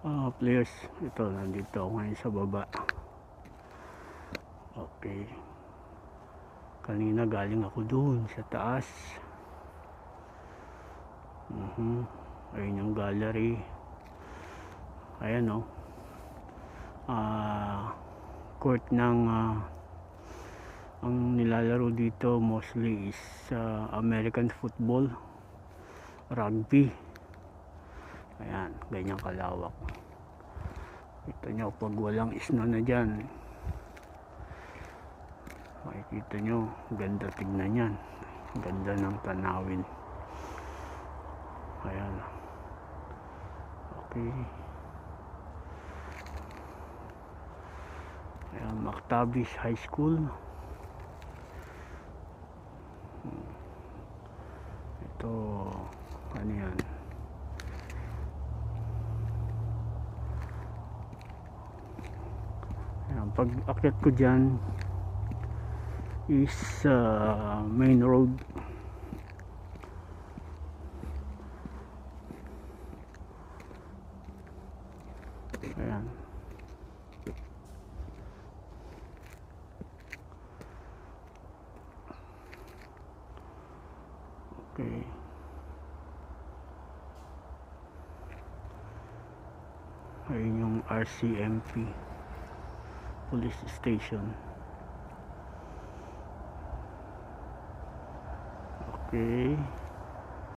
Players, ito nandito ako ngayon sa baba. Okay, kanina galing ako dun sa taas. Ayun yung gallery. Ayan o, court ng ang nilalaro dito mostly is American football, rugby. Ayan, ganyan kalawak. Kita nyo pag walang snow na dyan, makikita nyo, ganda tignan yan, ganda ng tanawin. Ayan, okay. Ayan, Mactabis High School. Ito, ano yan, ayan, pag akyat ko dyan is main road. Ayan, okay. Ayun yung RCMP police station. Okay.